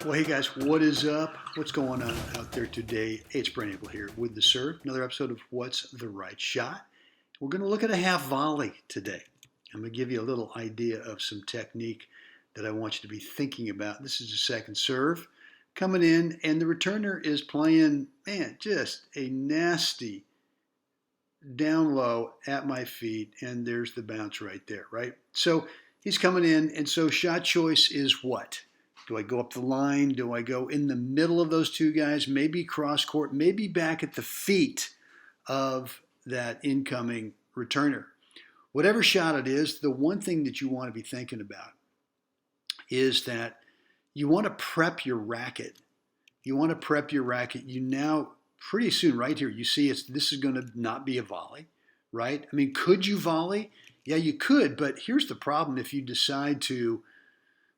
Well, hey guys, what is up? What's going on out there today? Hey, it's Brent Abel here with The Serve, another episode of What's the Right Shot. We're going to look at a half volley today. I'm going to give you a little idea of some technique that I want you to be thinking about. This is the second serve coming in, and the returner is playing, man, just a nasty down low at my feet, and there's the bounce right there, right? So he's coming in, and so shot choice is what? Do I go up the line? Do I go in the middle of those two guys? Maybe cross court, maybe back at the feet of that incoming returner. Whatever shot it is, the one thing that you want to be thinking about is that you want to prep your racket. You want to prep your racket. You now, pretty soon, right here, you see this is going to not be a volley, right? I mean, could you volley? Yeah, you could, but here's the problem if you decide to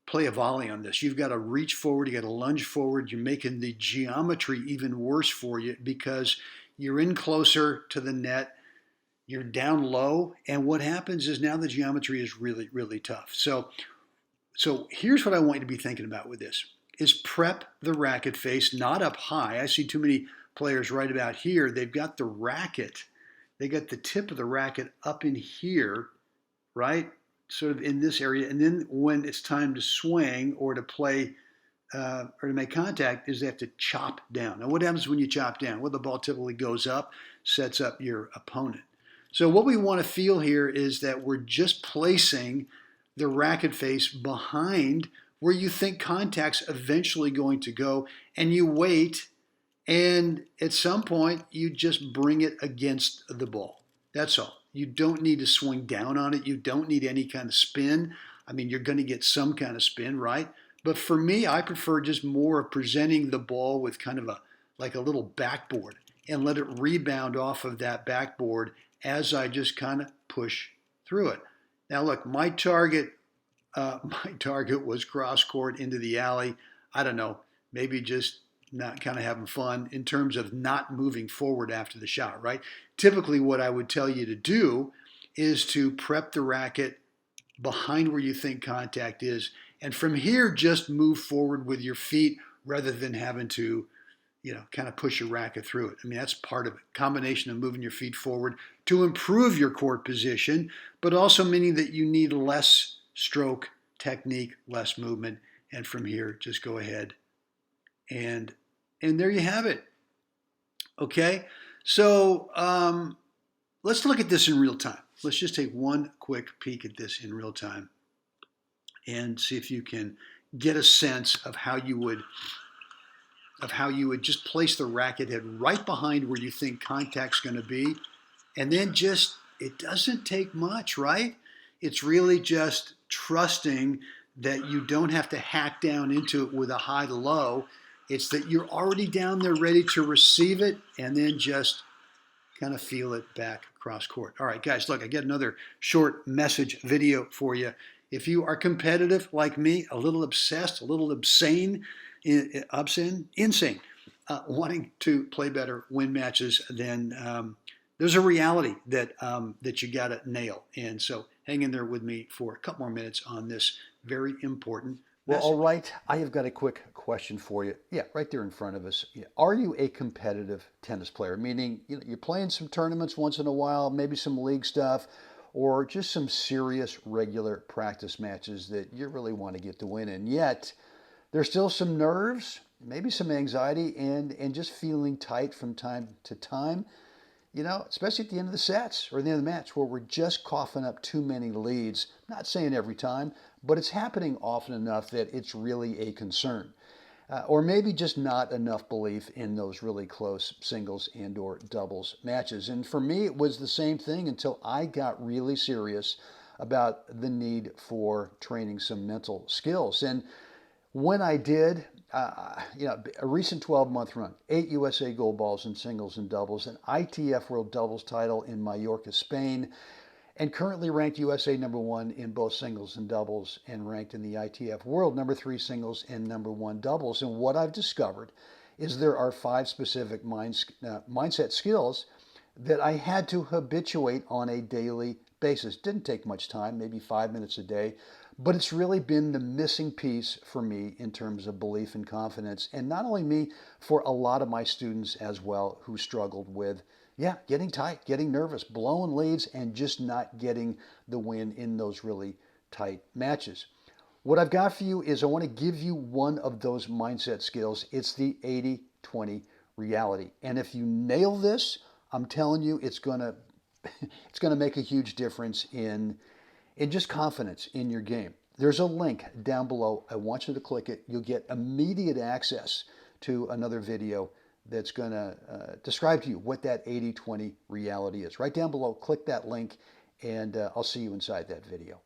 play a volley on this. You've got to reach forward, you got to lunge forward, you're making the geometry even worse for you because you're in closer to the net, you're down low, and what happens is now the geometry is really, really tough. So here's what I want you to be thinking about with this, is prep the racket face, not up high. I see too many players right about here. They've got the racket, they got the tip of the racket up in here, right? Sort of in this area, and then when it's time to swing or to play or to make contact is they have to chop down. Now what happens when you chop down? Well, the ball typically goes up, sets up your opponent. So what we want to feel here is that we're just placing the racket face behind where you think contact's eventually going to go, and you wait, and at some point you just bring it against the ball. That's all. You don't need to swing down on it. You don't need any kind of spin. I mean, you're going to get some kind of spin, right? But for me, I prefer just more of presenting the ball with kind of like a little backboard and let it rebound off of that backboard as I just kind of push through it. Now, look, my target was cross court into the alley. I don't know, maybe just not kind of having fun in terms of not moving forward after the shot, right? Typically what I would tell you to do is to prep the racket behind where you think contact is, and from here just move forward with your feet rather than having to, kind of push your racket through it. I mean, that's part of it. Combination of moving your feet forward to improve your court position, but also meaning that you need less stroke technique, less movement, and from here just go ahead and there you have it. Okay, so let's look at this in real time. Let's just take one quick peek at this in real time and see if you can get a sense of how you would just place the racket head right behind where you think contact's going to be, and then just, it doesn't take much, right? It's really just trusting that you don't have to hack down into it with a high to low. It's that you're already down there ready to receive it and then just kind of feel it back across court. All right, guys, look, I got another short message video for you. If you are competitive like me, a little obsessed, a little insane, wanting to play better, win matches, then there's a reality that you got to nail. And so hang in there with me for a couple more minutes on this very important Well, message. all right. I have got a quick question for you. Yeah, right there in front of us. Yeah. Are you a competitive tennis player? Meaning, you're playing some tournaments once in a while, maybe some league stuff, or just some serious regular practice matches that you really want to get to win. And yet, there's still some nerves, maybe some anxiety, and just feeling tight from time to time. Especially at the end of the sets or the end of the match where we're just coughing up too many leads. Not saying every time, but it's happening often enough that it's really a concern. Or maybe just not enough belief in those really close singles and or doubles matches. And for me, it was the same thing until I got really serious about the need for training some mental skills. And when I did, a recent 12-month run, 8 USA gold balls in singles and doubles, an ITF World Doubles title in Mallorca, Spain, and currently ranked USA #1 in both singles and doubles, and ranked in the ITF World #3 singles and #1 doubles. And what I've discovered is there are 5 specific mindset skills that I had to habituate on a daily basis. Didn't take much time, maybe 5 minutes a day, But it's really been the missing piece for me in terms of belief and confidence. And not only me, for a lot of my students as well who struggled with, getting tight, getting nervous, blowing leads, and just not getting the win in those really tight matches. What I've got for you is I want to give you one of those mindset skills. It's the 80-20 reality. And if you nail this, I'm telling you, it's gonna make a huge difference in just confidence in your game. There's a link down below. I want you to click it. You'll get immediate access to another video that's going to describe to you what that 80-20 reality is. Right down below, click that link, and I'll see you inside that video.